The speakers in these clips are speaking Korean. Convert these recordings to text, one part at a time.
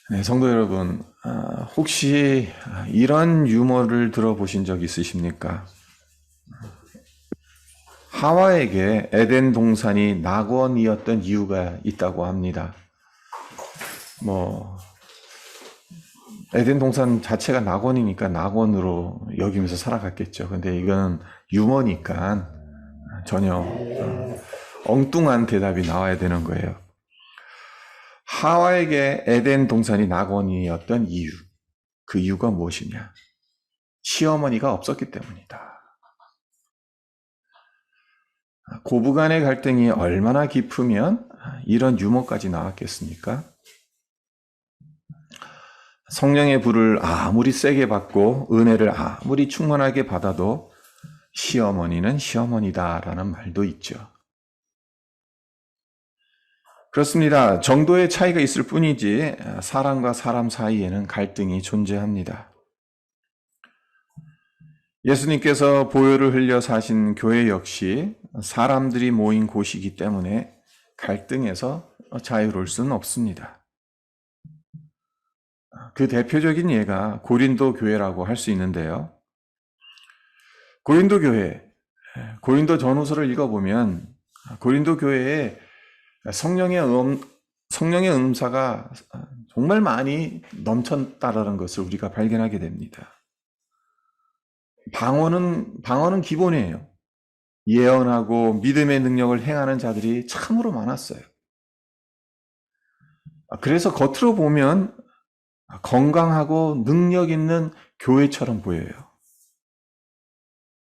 네, 성도 여러분, 혹시 이런 유머를 들어보신 적 있으십니까? 하와에게 에덴 동산이 낙원이었던 이유가 있다고 합니다. 뭐, 에덴 동산 자체가 낙원이니까 낙원으로 여기면서 살아갔겠죠. 근데 이건 유머니까 전혀 엉뚱한 대답이 나와야 되는 거예요. 하와에게 에덴 동산이 낙원이었던 이유. 그 이유가 무엇이냐? 시어머니가 없었기 때문이다. 고부간의 갈등이 얼마나 깊으면 이런 유머까지 나왔겠습니까? 성령의 불을 아무리 세게 받고 은혜를 아무리 충만하게 받아도 시어머니는 시어머니다라는 말도 있죠. 그렇습니다. 정도의 차이가 있을 뿐이지 사람과 사람 사이에는 갈등이 존재합니다. 예수님께서 보혈을 흘려 사신 교회 역시 사람들이 모인 곳이기 때문에 갈등에서 자유로울 수는 없습니다. 그 대표적인 예가 고린도 교회라고 할 수 있는데요. 고린도 교회, 고린도 전후서를 읽어보면 고린도 교회에 성령의 음사가 정말 많이 넘쳤다라는 것을 우리가 발견하게 됩니다. 방언은 기본이에요. 예언하고 믿음의 능력을 행하는 자들이 참으로 많았어요. 그래서 겉으로 보면 건강하고 능력 있는 교회처럼 보여요.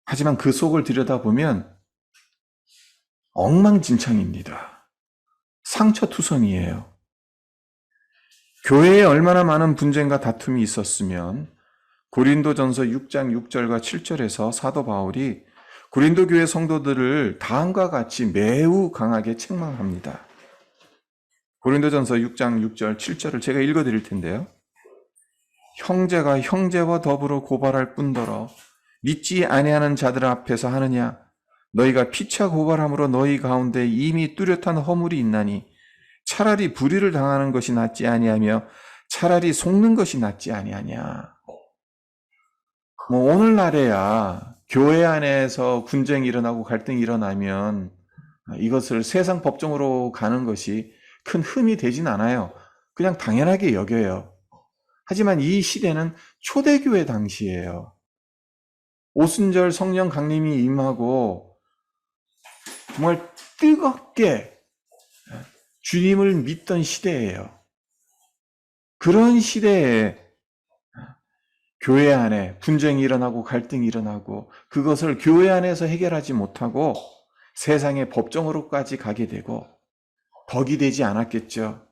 하지만 그 속을 들여다보면 엉망진창입니다. 상처투성이에요. 교회에 얼마나 많은 분쟁과 다툼이 있었으면 고린도전서 6장 6절과 7절에서 사도 바울이 고린도 교회 성도들을 다음과 같이 매우 강하게 책망합니다. 고린도전서 6장 6절 7절을 제가 읽어드릴 텐데요. 형제가 형제와 더불어 고발할 뿐더러 믿지 아니하는 자들 앞에서 하느냐? 너희가 피차 고발함으로 너희 가운데 이미 뚜렷한 허물이 있나니 차라리 불의를 당하는 것이 낫지 아니하며 차라리 속는 것이 낫지 아니하냐. 오늘날에야 교회 안에서 분쟁이 일어나고 갈등이 일어나면 이것을 세상 법정으로 가는 것이 큰 흠이 되진 않아요. 그냥 당연하게 여겨요. 하지만 이 시대는 초대교회 당시예요. 오순절 성령 강림이 임하고 정말 뜨겁게 주님을 믿던 시대예요. 그런 시대에 교회 안에 분쟁이 일어나고 갈등이 일어나고 그것을 교회 안에서 해결하지 못하고 세상의 법정으로까지 가게 되고 덕이 되지 않았겠죠.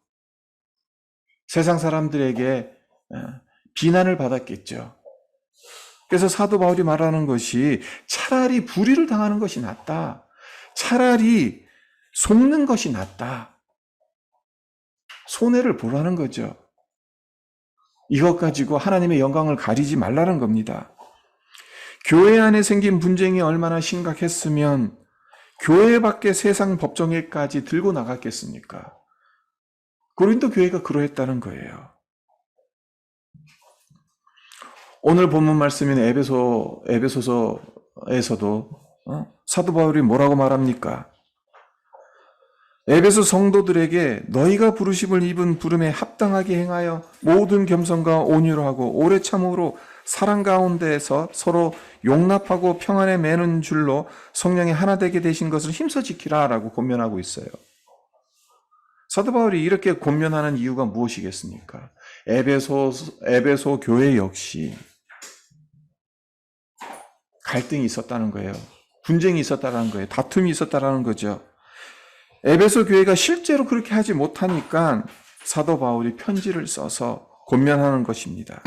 세상 사람들에게 비난을 받았겠죠. 그래서 사도 바울이 말하는 것이 차라리 불의를 당하는 것이 낫다. 차라리 속는 것이 낫다. 손해를 보라는 거죠. 이것 가지고 하나님의 영광을 가리지 말라는 겁니다. 교회 안에 생긴 분쟁이 얼마나 심각했으면 교회 밖에 세상 법정에까지 들고 나갔겠습니까? 고린도 교회가 그러했다는 거예요. 오늘 본문 말씀인 에베소서에서도 사도 바울이 뭐라고 말합니까? 에베소 성도들에게 너희가 부르심을 입은 부름에 합당하게 행하여 모든 겸손과 온유로 하고 오래 참음으로 사랑 가운데에서 서로 용납하고 평안에 매는 줄로 성령이 하나 되게 되신 것을 힘써 지키라라고 권면하고 있어요. 사도 바울이 이렇게 권면하는 이유가 무엇이겠습니까? 에베소 교회 역시 갈등이 있었다는 거예요. 분쟁이 있었다는 거예요. 다툼이 있었다는 거죠. 에베소 교회가 실제로 그렇게 하지 못하니까 사도 바울이 편지를 써서 권면하는 것입니다.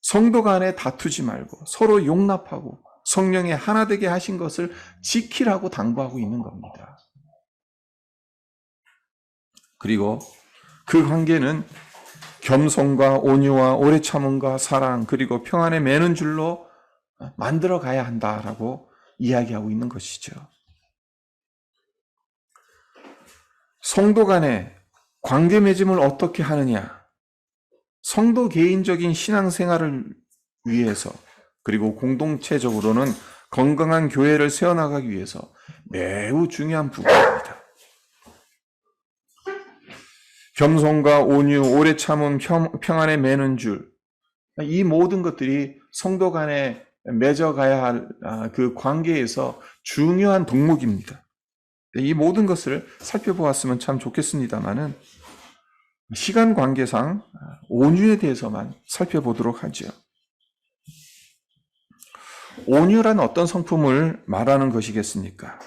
성도 간에 다투지 말고 서로 용납하고 성령의 하나 되게 하신 것을 지키라고 당부하고 있는 겁니다. 그리고 그 관계는 겸손과 온유와 오래 참음과 사랑 그리고 평안에 매는 줄로 만들어 가야 한다라고 이야기하고 있는 것이죠. 성도 간에 관계 맺음을 어떻게 하느냐? 성도 개인적인 신앙생활을 위해서, 그리고 공동체적으로는 건강한 교회를 세워나가기 위해서 매우 중요한 부분입니다. 겸손과 온유, 오래 참음, 평안에 매는 줄, 이 모든 것들이 성도 간에 맺어가야 할 그 관계에서 중요한 덕목입니다. 이 모든 것을 살펴보았으면 참 좋겠습니다만은 시간 관계상 온유에 대해서만 살펴보도록 하죠. 온유란 어떤 성품을 말하는 것이겠습니까?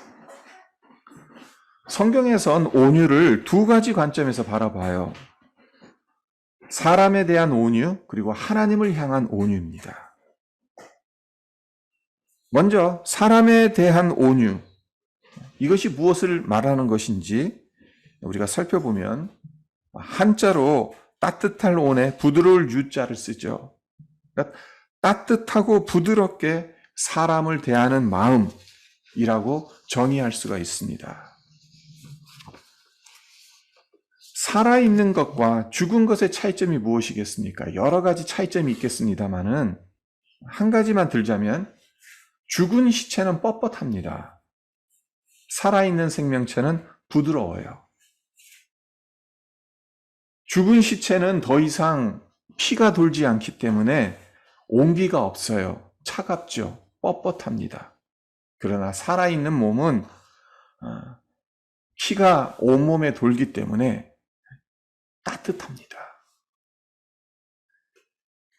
성경에선 온유를 두 가지 관점에서 바라봐요. 사람에 대한 온유, 그리고 하나님을 향한 온유입니다. 먼저 사람에 대한 온유, 이것이 무엇을 말하는 것인지 우리가 살펴보면 한자로 따뜻할 온에 부드러울 유자를 쓰죠. 그러니까 따뜻하고 부드럽게 사람을 대하는 마음이라고 정의할 수가 있습니다. 살아있는 것과 죽은 것의 차이점이 무엇이겠습니까? 여러 가지 차이점이 있겠습니다만은 한 가지만 들자면 죽은 시체는 뻣뻣합니다. 살아있는 생명체는 부드러워요. 죽은 시체는 더 이상 피가 돌지 않기 때문에 온기가 없어요. 차갑죠. 뻣뻣합니다. 그러나 살아있는 몸은 피가 온몸에 돌기 때문에 따뜻합니다.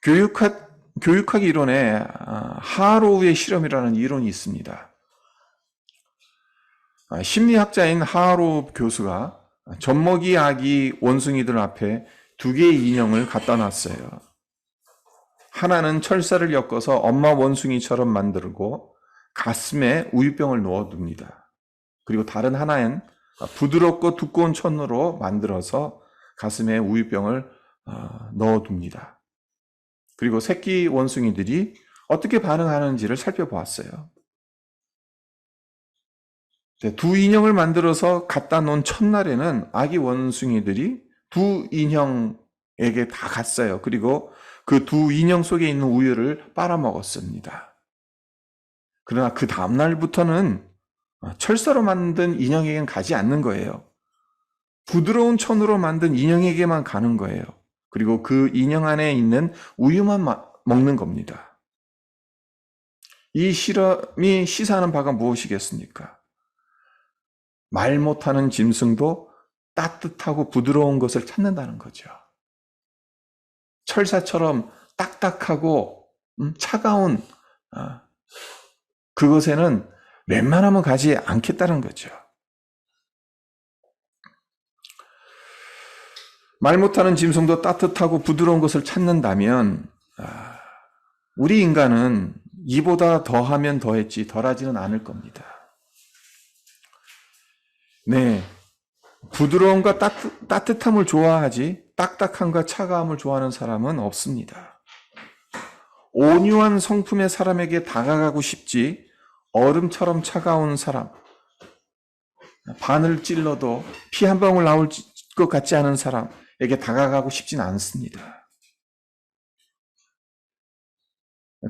교육학 이론에 하로우의 실험이라는 이론이 있습니다. 심리학자인 하로우 교수가 젖먹이 아기 원숭이들 앞에 두 개의 인형을 갖다 놨어요. 하나는 철사를 엮어서 엄마 원숭이처럼 만들고 가슴에 우유병을 넣어둡니다. 그리고 다른 하나는 부드럽고 두꺼운 천으로 만들어서 가슴에 우유병을 넣어둡니다. 그리고 새끼 원숭이들이 어떻게 반응하는지를 살펴보았어요. 두 인형을 만들어서 갖다 놓은 첫날에는 아기 원숭이들이 두 인형에게 다 갔어요. 그리고 그 두 인형 속에 있는 우유를 빨아먹었습니다. 그러나 그 다음날부터는 철사로 만든 인형에게는 가지 않는 거예요. 부드러운 천으로 만든 인형에게만 가는 거예요. 그리고 그 인형 안에 있는 우유만 먹는 겁니다. 이 실험이 시사하는 바가 무엇이겠습니까? 말 못하는 짐승도 따뜻하고 부드러운 것을 찾는다는 거죠. 철사처럼 딱딱하고 차가운 그것에는 웬만하면 가지 않겠다는 거죠. 말 못하는 짐승도 따뜻하고 부드러운 것을 찾는다면 우리 인간은 이보다 더하면 더했지 덜하지는 않을 겁니다. 네, 부드러움과 따뜻함을 좋아하지 딱딱함과 차가움을 좋아하는 사람은 없습니다. 온유한 성품의 사람에게 다가가고 싶지 얼음처럼 차가운 사람, 바늘 찔러도 피 한 방울 나올 것 같지 않은 사람에게 다가가고 싶진 않습니다.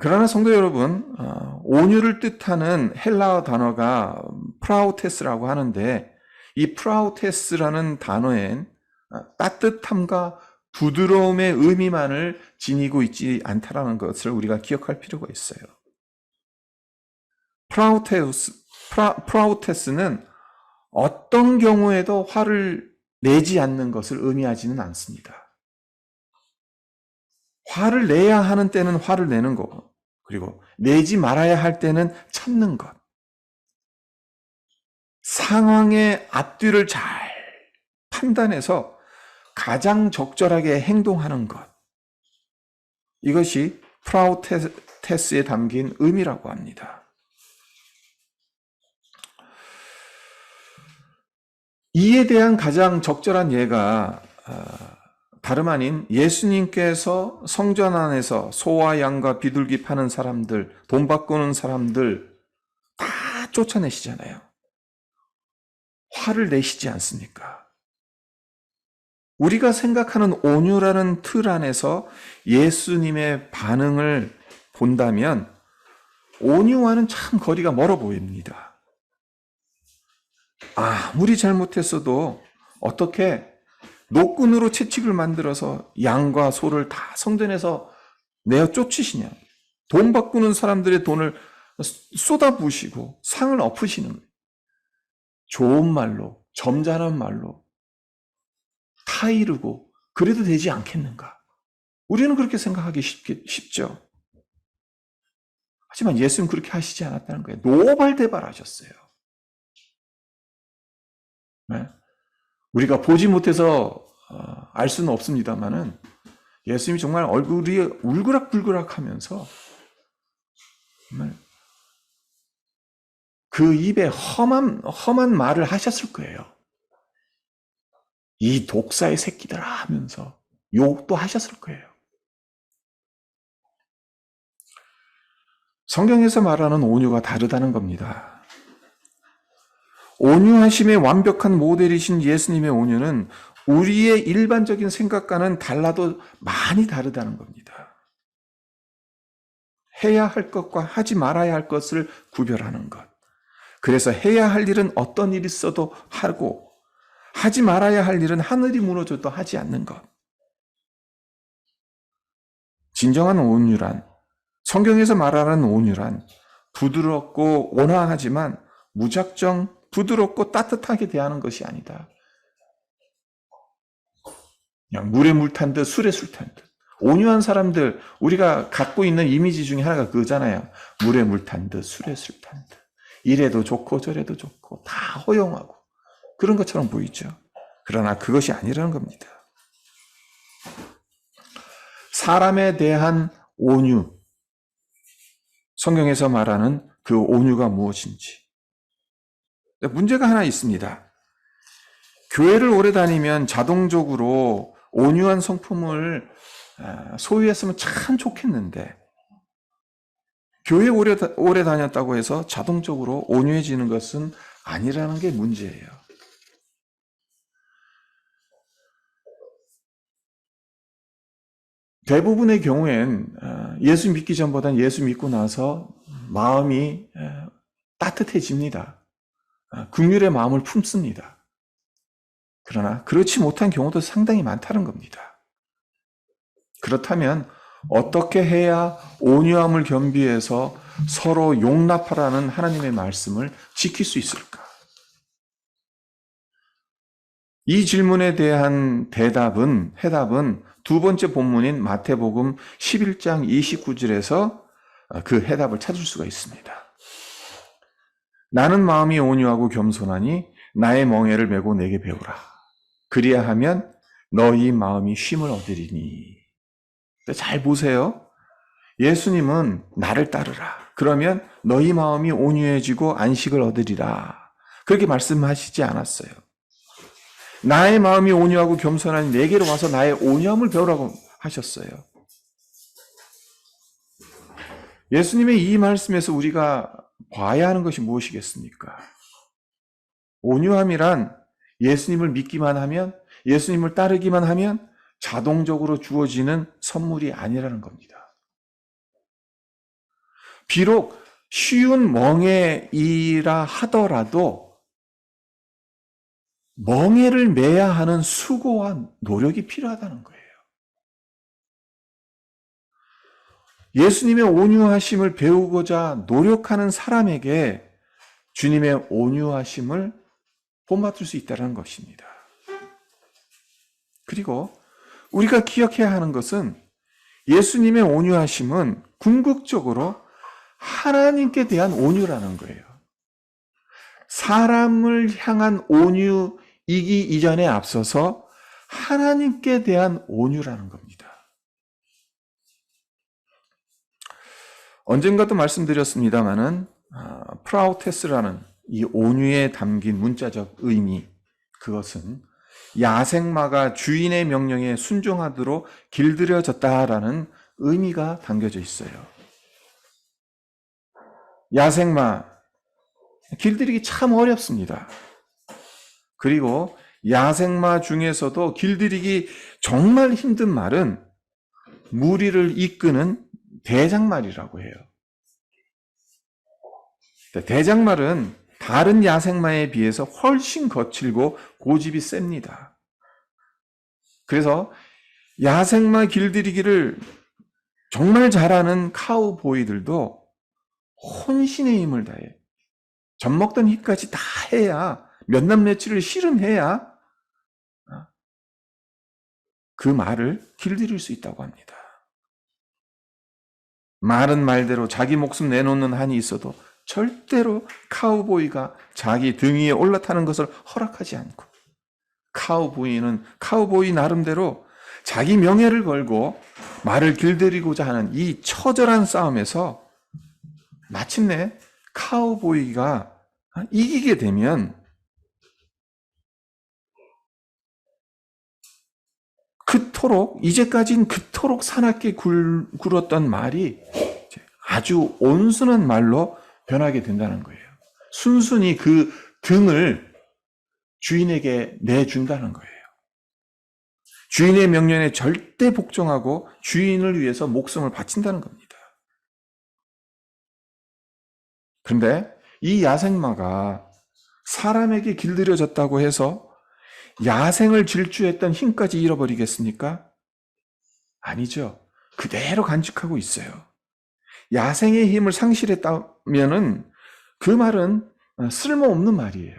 그러나 성도 여러분, 온유를 뜻하는 헬라어 단어가 프라우테스라고 하는데 이 프라우테스라는 단어엔 따뜻함과 부드러움의 의미만을 지니고 있지 않다라는 것을 우리가 기억할 필요가 있어요. 프라우테스는 어떤 경우에도 화를 내지 않는 것을 의미하지는 않습니다. 화를 내야 하는 때는 화를 내는 것, 그리고 내지 말아야 할 때는 참는 것. 상황의 앞뒤를 잘 판단해서 가장 적절하게 행동하는 것. 이것이 프라우테스에 담긴 의미라고 합니다. 이에 대한 가장 적절한 예가 다름 아닌 예수님께서 성전 안에서 소와 양과 비둘기 파는 사람들, 돈 바꾸는 사람들 다 쫓아내시잖아요. 화를 내시지 않습니까? 우리가 생각하는 온유라는 틀 안에서 예수님의 반응을 본다면 온유와는 참 거리가 멀어 보입니다. 아무리 잘못했어도 어떻게 노끈으로 채찍을 만들어서 양과 소를 다 성전에서 내어 쫓으시냐. 돈 바꾸는 사람들의 돈을 쏟아부으시고 상을 엎으시는 거예요. 좋은 말로, 점잖은 말로 타이르고 그래도 되지 않겠는가. 우리는 그렇게 생각하기 쉽죠. 하지만 예수는 그렇게 하시지 않았다는 거예요. 노발대발하셨어요. 네? 우리가 보지 못해서 알 수는 없습니다만은 예수님이 정말 얼굴이 울그락불그락하면서 정말 그 입에 험한 말을 하셨을 거예요. 이 독사의 새끼들아 하면서 욕도 하셨을 거예요. 성경에서 말하는 온유가 다르다는 겁니다. 온유하심의 완벽한 모델이신 예수님의 온유는 우리의 일반적인 생각과는 달라도 많이 다르다는 겁니다. 해야 할 것과 하지 말아야 할 것을 구별하는 것. 그래서 해야 할 일은 어떤 일이 있어도 하고 하지 말아야 할 일은 하늘이 무너져도 하지 않는 것. 진정한 온유란, 성경에서 말하는 온유란 부드럽고 온화하지만 무작정 부드럽고 따뜻하게 대하는 것이 아니다. 그냥 물에 물 탄 듯 술에 술 탄 듯. 온유한 사람들, 우리가 갖고 있는 이미지 중에 하나가 그거잖아요. 물에 물 탄 듯 술에 술 탄 듯. 이래도 좋고 저래도 좋고 다 허용하고 그런 것처럼 보이죠. 그러나 그것이 아니라는 겁니다. 사람에 대한 온유, 성경에서 말하는 그 온유가 무엇인지. 문제가 하나 있습니다. 교회를 오래 다니면 자동적으로 온유한 성품을 소유했으면 참 좋겠는데 교회 오래 다녔다고 해서 자동적으로 온유해지는 것은 아니라는 게 문제예요. 대부분의 경우엔 예수 믿기 전보다는 예수 믿고 나서 마음이 따뜻해집니다. 긍휼의 마음을 품습니다. 그러나 그렇지 못한 경우도 상당히 많다는 겁니다. 그렇다면 어떻게 해야 온유함을 겸비해서 서로 용납하라는 하나님의 말씀을 지킬 수 있을까? 이 질문에 대한 해답은 두 번째 본문인 마태복음 11장 29절에서 그 해답을 찾을 수가 있습니다. 나는 마음이 온유하고 겸손하니 나의 멍에를 메고 내게 배우라. 그리하하면 너희 마음이 쉼을 얻으리니. 잘 보세요. 예수님은 나를 따르라. 그러면 너희 마음이 온유해지고 안식을 얻으리라. 그렇게 말씀하시지 않았어요. 나의 마음이 온유하고 겸손하니 내게로 와서 나의 온유함을 배우라고 하셨어요. 예수님의 이 말씀에서 우리가 봐야 하는 것이 무엇이겠습니까? 온유함이란 예수님을 믿기만 하면, 예수님을 따르기만 하면 자동적으로 주어지는 선물이 아니라는 겁니다. 비록 쉬운 멍에이라 하더라도 멍에를 매야 하는 수고와 노력이 필요하다는 거예요. 예수님의 온유하심을 배우고자 노력하는 사람에게 주님의 온유하심을 본받을 수 있다는 것입니다. 그리고 우리가 기억해야 하는 것은 예수님의 온유하심은 궁극적으로 하나님께 대한 온유라는 거예요. 사람을 향한 온유이기 이전에 앞서서 하나님께 대한 온유라는 겁니다. 언젠가도 말씀드렸습니다마는 프라우테스라는 이 온유에 담긴 문자적 의미, 그것은 야생마가 주인의 명령에 순종하도록 길들여졌다라는 의미가 담겨져 있어요. 야생마, 길들이기 참 어렵습니다. 그리고 야생마 중에서도 길들이기 정말 힘든 말은 무리를 이끄는 대장말이라고 해요. 대장말은 다른 야생마에 비해서 훨씬 거칠고 고집이 셉니다. 그래서 야생마 길들이기를 정말 잘하는 카우보이들도 혼신의 힘을 다해 젖 먹던 힘까지 다 해야 몇 날 며칠을 씨름해야 그 말을 길들일 수 있다고 합니다. 말은 말대로 자기 목숨 내놓는 한이 있어도 절대로 카우보이가 자기 등 위에 올라타는 것을 허락하지 않고, 카우보이는 카우보이 나름대로 자기 명예를 걸고 말을 길들이고자 하는 이 처절한 싸움에서 마침내 카우보이가 이기게 되면 이제까지는 그토록 사납게 굴었던 말이 아주 온순한 말로 변하게 된다는 거예요. 순순히 그 등을 주인에게 내준다는 거예요. 주인의 명령에 절대 복종하고 주인을 위해서 목숨을 바친다는 겁니다. 그런데 이 야생마가 사람에게 길들여졌다고 해서 야생을 질주했던 힘까지 잃어버리겠습니까? 아니죠. 그대로 간직하고 있어요. 야생의 힘을 상실했다면은 그 말은 쓸모없는 말이에요.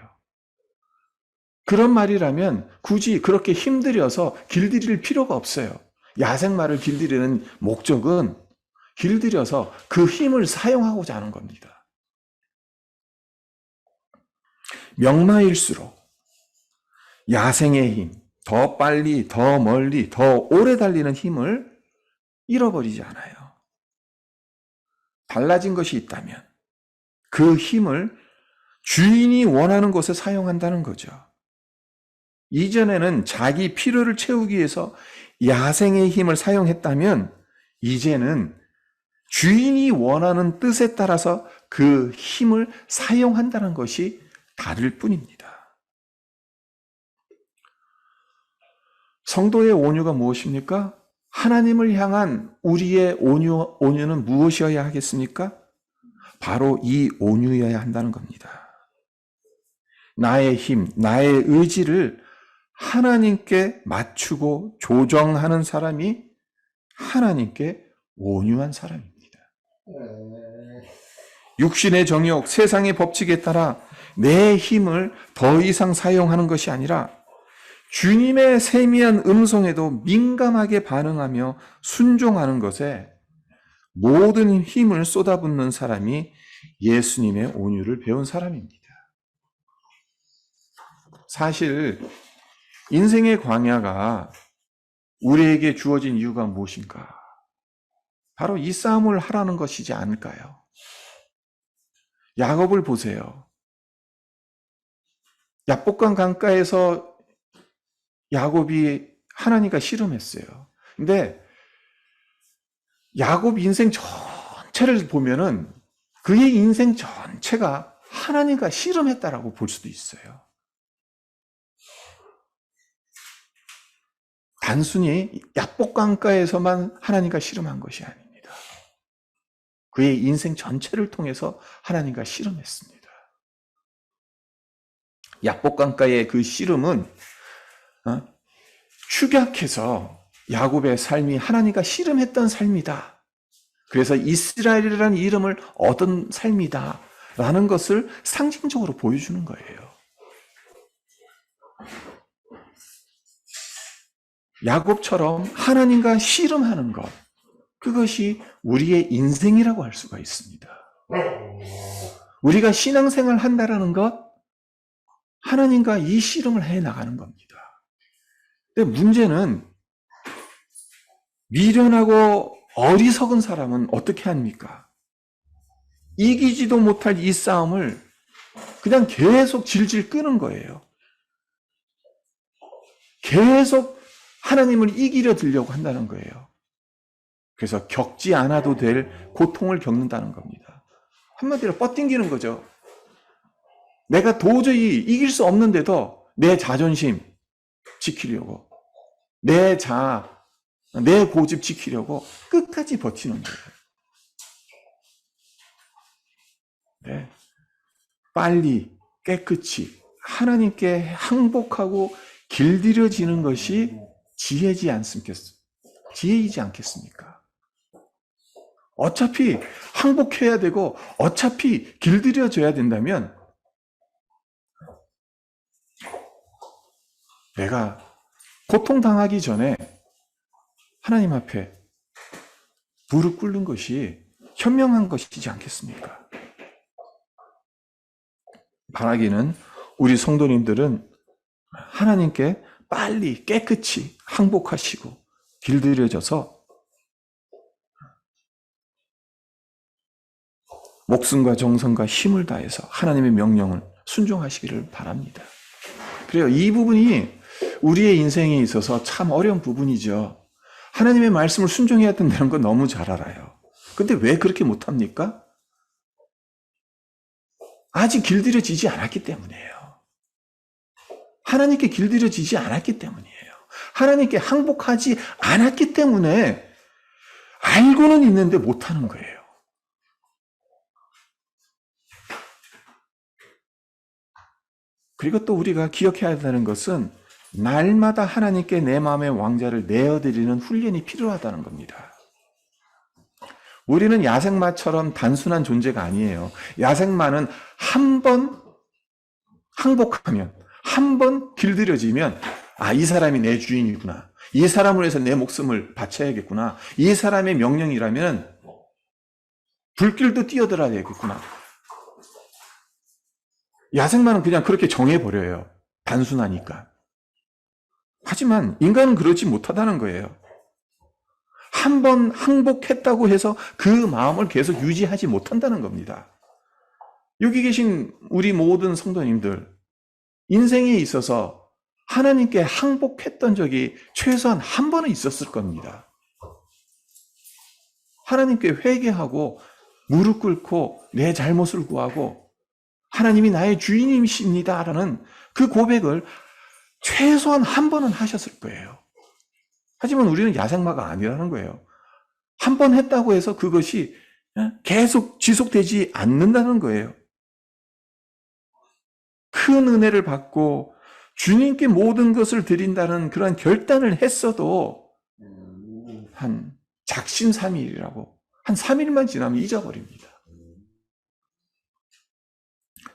그런 말이라면 굳이 그렇게 힘들여서 길들일 필요가 없어요. 야생마를 길들이는 목적은 길들여서 그 힘을 사용하고자 하는 겁니다. 명마일수록 야생의 힘, 더 빨리, 더 멀리, 더 오래 달리는 힘을 잃어버리지 않아요. 달라진 것이 있다면 그 힘을 주인이 원하는 곳에 사용한다는 거죠. 이전에는 자기 필요를 채우기 위해서 야생의 힘을 사용했다면 이제는 주인이 원하는 뜻에 따라서 그 힘을 사용한다는 것이 다를 뿐입니다. 성도의 온유가 무엇입니까? 하나님을 향한 우리의 온유는 무엇이어야 하겠습니까? 바로 이 온유여야 한다는 겁니다. 나의 힘, 나의 의지를 하나님께 맞추고 조정하는 사람이 하나님께 온유한 사람입니다. 육신의 정욕, 세상의 법칙에 따라 내 힘을 더 이상 사용하는 것이 아니라 주님의 세미한 음성에도 민감하게 반응하며 순종하는 것에 모든 힘을 쏟아붓는 사람이 예수님의 온유를 배운 사람입니다. 사실 인생의 광야가 우리에게 주어진 이유가 무엇인가? 바로 이 싸움을 하라는 것이지 않을까요? 야곱을 보세요. 야복강 강가에서 야곱이 하나님과 씨름했어요. 근데 야곱 인생 전체를 보면은 그의 인생 전체가 하나님과 씨름했다라고 볼 수도 있어요. 단순히 야복강가에서만 하나님과 씨름한 것이 아닙니다. 그의 인생 전체를 통해서 하나님과 씨름했습니다. 야복강가의 그 씨름은 축약해서 야곱의 삶이 하나님과 씨름했던 삶이다. 그래서 이스라엘이라는 이름을 얻은 삶이다. 라는 것을 상징적으로 보여주는 거예요. 야곱처럼 하나님과 씨름하는 것, 그것이 우리의 인생이라고 할 수가 있습니다. 우리가 신앙생활을 한다라는 것, 하나님과 이 씨름을 해나가는 겁니다. 근데 문제는 미련하고 어리석은 사람은 어떻게 합니까? 이기지도 못할 이 싸움을 그냥 계속 질질 끄는 거예요. 계속 하나님을 이기려 들려고 한다는 거예요. 그래서 겪지 않아도 될 고통을 겪는다는 겁니다. 한마디로 뻗팅기는 거죠. 내가 도저히 이길 수 없는데도 내 자존심, 지키려고, 내 자아, 내 고집 지키려고 끝까지 버티는 거예요. 네. 빨리, 깨끗이 하나님께 항복하고 길들여지는 것이 지혜이지 않겠습니까? 어차피 항복해야 되고 어차피 길들여져야 된다면 내가 고통당하기 전에 하나님 앞에 무릎 꿇는 것이 현명한 것이지 않겠습니까? 바라기는 우리 성도님들은 하나님께 빨리 깨끗이 항복하시고 길들여져서 목숨과 정성과 힘을 다해서 하나님의 명령을 순종하시기를 바랍니다. 그래요. 이 부분이 우리의 인생에 있어서 참 어려운 부분이죠. 하나님의 말씀을 순종해야 된다는 건 너무 잘 알아요. 근데 왜 그렇게 못합니까? 아직 길들여지지 않았기 때문이에요. 하나님께 길들여지지 않았기 때문이에요. 하나님께 항복하지 않았기 때문에 알고는 있는데 못하는 거예요. 그리고 또 우리가 기억해야 되는 것은 날마다 하나님께 내 마음의 왕자를 내어드리는 훈련이 필요하다는 겁니다. 우리는 야생마처럼 단순한 존재가 아니에요. 야생마는 한 번 항복하면, 한 번 길들여지면 이 사람이 내 주인이구나. 이 사람을 위해서 내 목숨을 바쳐야겠구나. 이 사람의 명령이라면 불길도 뛰어들어야 되겠구나. 야생마는 그냥 그렇게 정해버려요. 단순하니까. 하지만 인간은 그러지 못하다는 거예요. 한 번 항복했다고 해서 그 마음을 계속 유지하지 못한다는 겁니다. 여기 계신 우리 모든 성도님들, 인생에 있어서 하나님께 항복했던 적이 최소한 한 번은 있었을 겁니다. 하나님께 회개하고 무릎 꿇고 내 잘못을 구하고 하나님이 나의 주인이십니다라는 그 고백을 최소한 한 번은 하셨을 거예요. 하지만 우리는 야생마가 아니라는 거예요. 한 번 했다고 해서 그것이 계속 지속되지 않는다는 거예요. 큰 은혜를 받고 주님께 모든 것을 드린다는 그런 결단을 했어도 한 작심삼일이라고 한 3일만 지나면 잊어버립니다.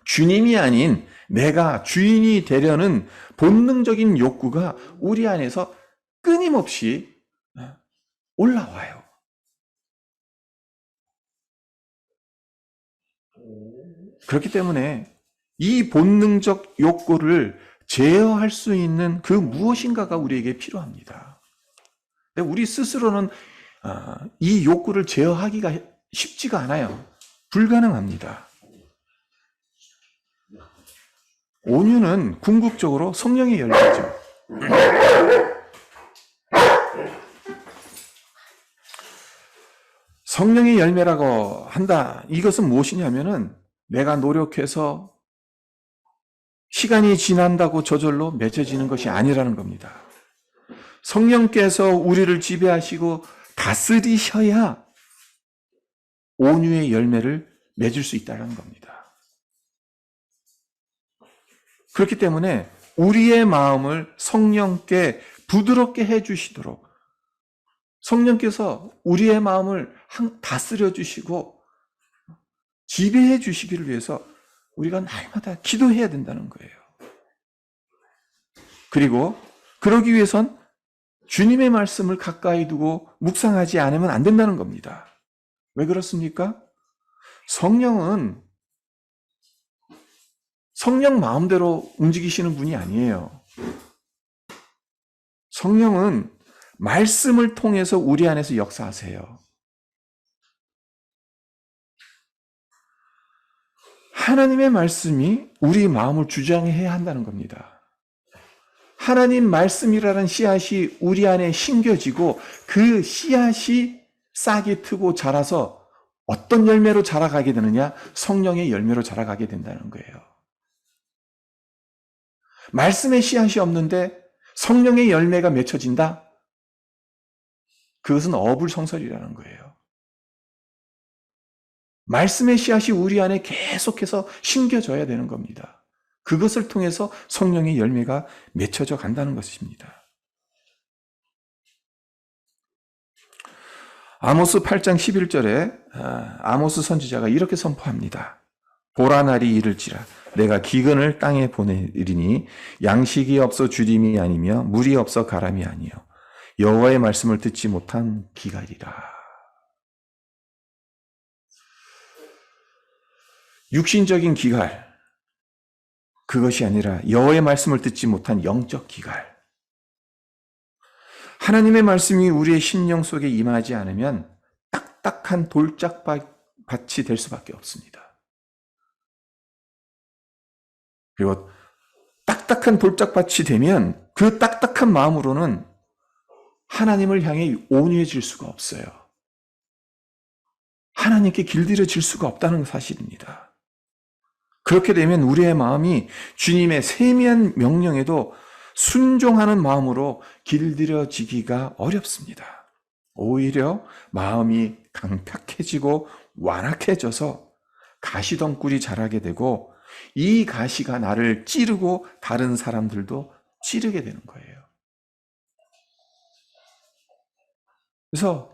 주님이 아닌 내가 주인이 되려는 본능적인 욕구가 우리 안에서 끊임없이 올라와요. 그렇기 때문에 이 본능적 욕구를 제어할 수 있는 그 무엇인가가 우리에게 필요합니다. 우리 스스로는 이 욕구를 제어하기가 쉽지가 않아요. 불가능합니다. 온유는 궁극적으로 성령의 열매죠. 성령의 열매라고 한다. 이것은 무엇이냐면은 내가 노력해서 시간이 지난다고 저절로 맺어지는 것이 아니라는 겁니다. 성령께서 우리를 지배하시고 다스리셔야 온유의 열매를 맺을 수 있다는 겁니다. 그렇기 때문에 우리의 마음을 성령께 부드럽게 해주시도록 성령께서 우리의 마음을 다스려 주시고 지배해 주시기를 위해서 우리가 날마다 기도해야 된다는 거예요. 그리고 그러기 위해선 주님의 말씀을 가까이 두고 묵상하지 않으면 안 된다는 겁니다. 왜 그렇습니까? 성령은 성령 마음대로 움직이시는 분이 아니에요. 성령은 말씀을 통해서 우리 안에서 역사하세요. 하나님의 말씀이 우리 마음을 주장해야 한다는 겁니다. 하나님 말씀이라는 씨앗이 우리 안에 심겨지고 그 씨앗이 싹이 트고 자라서 어떤 열매로 자라가게 되느냐? 성령의 열매로 자라가게 된다는 거예요. 말씀의 씨앗이 없는데 성령의 열매가 맺혀진다? 그것은 어불성설이라는 거예요. 말씀의 씨앗이 우리 안에 계속해서 심겨져야 되는 겁니다. 그것을 통해서 성령의 열매가 맺혀져 간다는 것입니다. 아모스 8장 11절에 아모스 선지자가 이렇게 선포합니다. 보라 날이 이를지라 내가 기근을 땅에 보내리니 양식이 없어 주림이 아니며 물이 없어 가람이 아니요 여호와의 말씀을 듣지 못한 기갈이라. 육신적인 기갈, 그것이 아니라 여호와의 말씀을 듣지 못한 영적 기갈. 하나님의 말씀이 우리의 심령 속에 임하지 않으면 딱딱한 돌짝밭이 될 수밖에 없습니다. 그리고 딱딱한 돌짝밭이 되면 그 딱딱한 마음으로는 하나님을 향해 온유해질 수가 없어요. 하나님께 길들여질 수가 없다는 사실입니다. 그렇게 되면 우리의 마음이 주님의 세미한 명령에도 순종하는 마음으로 길들여지기가 어렵습니다. 오히려 마음이 강팍해지고 완악해져서 가시덩굴이 자라게 되고 이 가시가 나를 찌르고 다른 사람들도 찌르게 되는 거예요. 그래서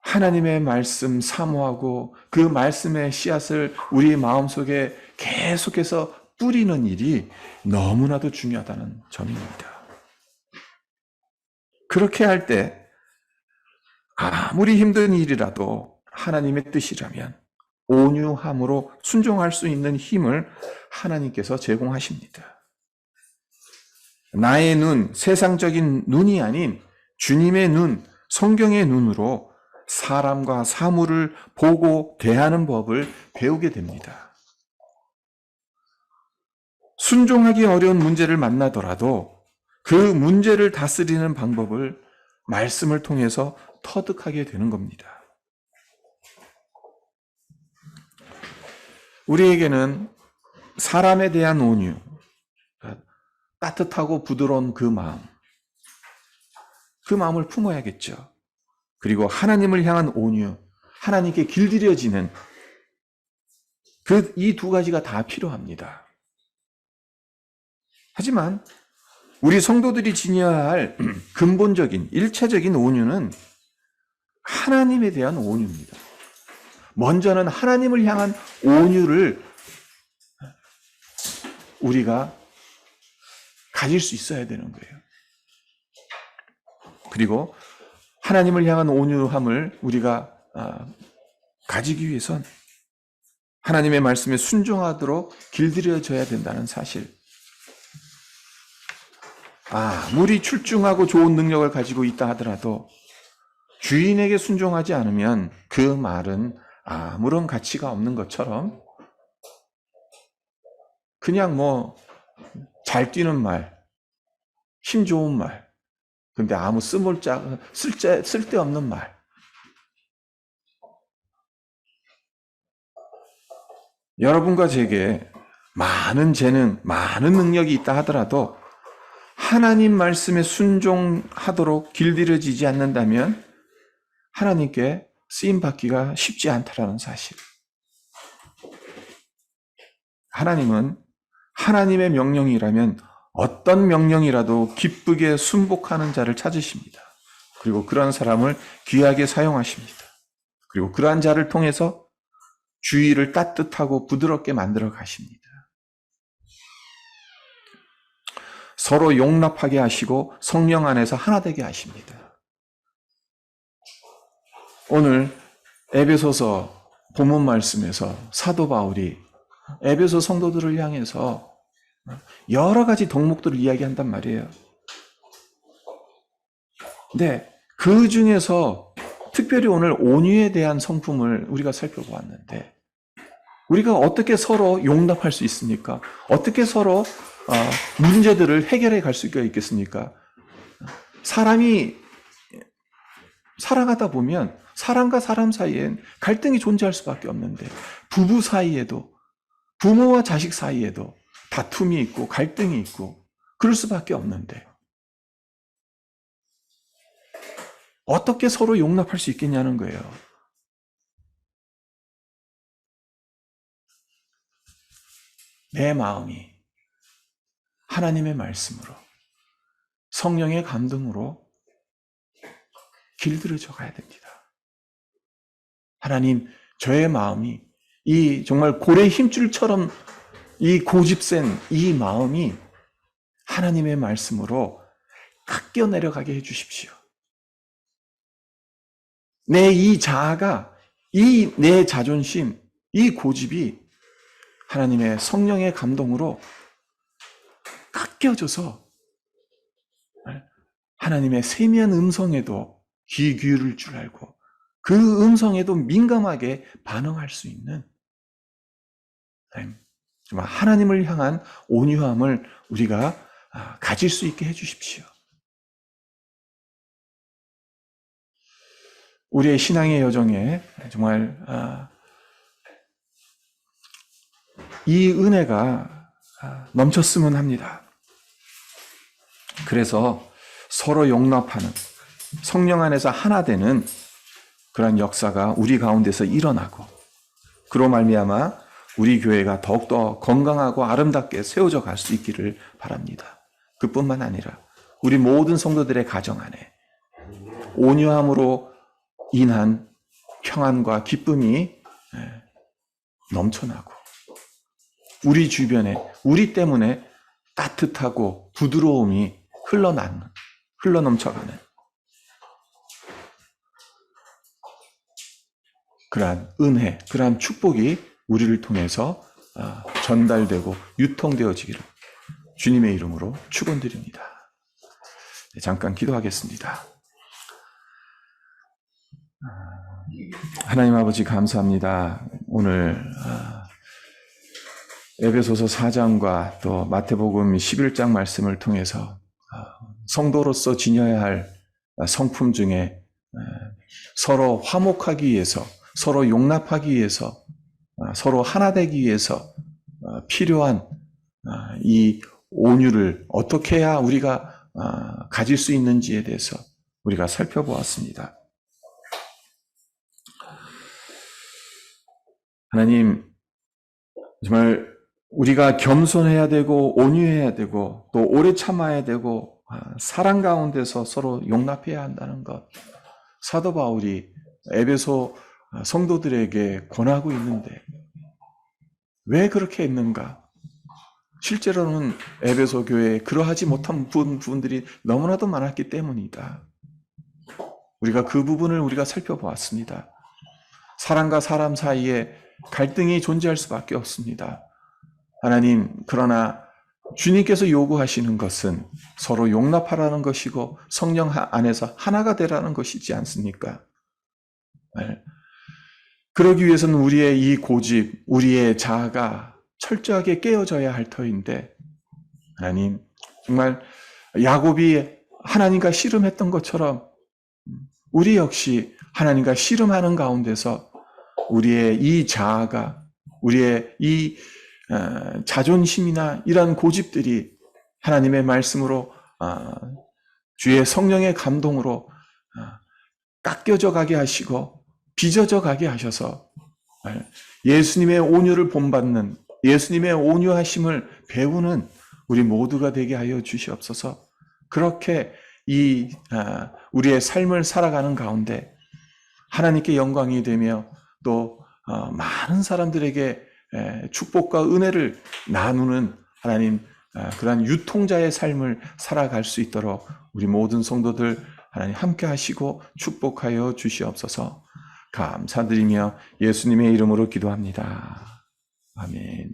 하나님의 말씀 사모하고 그 말씀의 씨앗을 우리 마음속에 계속해서 뿌리는 일이 너무나도 중요하다는 점입니다. 그렇게 할 때 아무리 힘든 일이라도 하나님의 뜻이라면 온유함으로 순종할 수 있는 힘을 하나님께서 제공하십니다. 나의 눈, 세상적인 눈이 아닌 주님의 눈, 성경의 눈으로 사람과 사물을 보고 대하는 법을 배우게 됩니다. 순종하기 어려운 문제를 만나더라도 그 문제를 다스리는 방법을 말씀을 통해서 터득하게 되는 겁니다. 우리에게는 사람에 대한 온유, 따뜻하고 부드러운 그 마음을 품어야겠죠. 그리고 하나님을 향한 온유, 하나님께 길들여지는 이 두 가지가 다 필요합니다. 하지만 우리 성도들이 지녀야 할 근본적인, 일차적인 온유는 하나님에 대한 온유입니다. 먼저는 하나님을 향한 온유를 우리가 가질 수 있어야 되는 거예요. 그리고 하나님을 향한 온유함을 우리가 가지기 위해선 하나님의 말씀에 순종하도록 길들여져야 된다는 사실. 아무리 출중하고 좋은 능력을 가지고 있다 하더라도 주인에게 순종하지 않으면 그 말은 아무런 가치가 없는 것처럼 그냥 잘 뛰는 말, 힘 좋은 말, 근데 아무 쓸데없는 말. 여러분과 제게 많은 재능, 많은 능력이 있다 하더라도 하나님 말씀에 순종하도록 길들여지지 않는다면 하나님께 쓰임받기가 쉽지 않다라는 사실. 하나님은 하나님의 명령이라면 어떤 명령이라도 기쁘게 순복하는 자를 찾으십니다. 그리고 그러한 사람을 귀하게 사용하십니다. 그리고 그러한 자를 통해서 주의를 따뜻하고 부드럽게 만들어 가십니다. 서로 용납하게 하시고 성령 안에서 하나 되게 하십니다. 오늘 에베소서 본문 말씀에서 사도 바울이 에베소 성도들을 향해서 여러 가지 덕목들을 이야기한단 말이에요. 근데 그 중에서 특별히 오늘 온유에 대한 성품을 우리가 살펴보았는데 우리가 어떻게 서로 용납할 수 있습니까? 어떻게 서로 문제들을 해결해 갈 수가 있겠습니까? 사람이 살아가다 보면 사람과 사람 사이엔 갈등이 존재할 수밖에 없는데 부부 사이에도 부모와 자식 사이에도 다툼이 있고 갈등이 있고 그럴 수밖에 없는데 어떻게 서로 용납할 수 있겠냐는 거예요. 내 마음이 하나님의 말씀으로, 성령의 감동으로 길들여져 가야 됩니다. 하나님, 저의 마음이 이 정말 고래 힘줄처럼 이 고집센 이 마음이 하나님의 말씀으로 깎여 내려가게 해주십시오. 내 이 자아가, 이 내 자존심, 이 고집이 하나님의 성령의 감동으로 깎여져서 하나님의 세미한 음성에도 귀 기울일 줄 알고 그 음성에도 민감하게 반응할 수 있는 정말 하나님을 향한 온유함을 우리가 가질 수 있게 해주십시오. 우리의 신앙의 여정에 정말 이 은혜가 넘쳤으면 합니다. 그래서 서로 용납하는, 성령 안에서 하나 되는 그런 역사가 우리 가운데서 일어나고, 그로 말미암아 우리 교회가 더욱더 건강하고 아름답게 세워져 갈 수 있기를 바랍니다. 그뿐만 아니라 우리 모든 성도들의 가정 안에 온유함으로 인한 평안과 기쁨이 넘쳐나고, 우리 주변에 우리 때문에 따뜻하고 부드러움이 흘러넘쳐가는 그러한 은혜, 그러한 축복이 우리를 통해서 전달되고 유통되어지기를 주님의 이름으로 축원드립니다. 잠깐 기도하겠습니다. 하나님 아버지, 감사합니다. 오늘 에베소서 4장과 또 마태복음 11장 말씀을 통해서 성도로서 지녀야 할 성품 중에 서로 화목하기 위해서, 서로 용납하기 위해서, 서로 하나 되기 위해서 필요한 이 온유를 어떻게 해야 우리가 가질 수 있는지에 대해서 우리가 살펴보았습니다. 하나님, 정말 우리가 겸손해야 되고 온유해야 되고 또 오래 참아야 되고 사랑 가운데서 서로 용납해야 한다는 것, 사도 바울이 에베소 성도들에게 권하고 있는데 왜 그렇게 했는가? 실제로는 에베소 교회에 그러하지 못한 부분들이 너무나도 많았기 때문이다. 우리가 그 부분을 우리가 살펴보았습니다. 사람과 사람 사이에 갈등이 존재할 수밖에 없습니다. 하나님, 그러나 주님께서 요구하시는 것은 서로 용납하라는 것이고 성령 안에서 하나가 되라는 것이지 않습니까? 그러기 위해서는 우리의 이 고집, 우리의 자아가 철저하게 깨어져야 할 터인데, 하나님, 정말 야곱이 하나님과 씨름했던 것처럼 우리 역시 하나님과 씨름하는 가운데서 우리의 이 자아가, 우리의 이 자존심이나 이런 고집들이 하나님의 말씀으로 주의 성령의 감동으로 깎여져 가게 하시고 빚어져 가게 하셔서 예수님의 온유를 본받는, 예수님의 온유하심을 배우는 우리 모두가 되게 하여 주시옵소서. 그렇게 우리의 삶을 살아가는 가운데 하나님께 영광이 되며 또 많은 사람들에게 축복과 은혜를 나누는 하나님, 그러한 유통자의 삶을 살아갈 수 있도록 우리 모든 성도들 하나님 함께 하시고 축복하여 주시옵소서. 감사드리며 예수님의 이름으로 기도합니다. 아멘.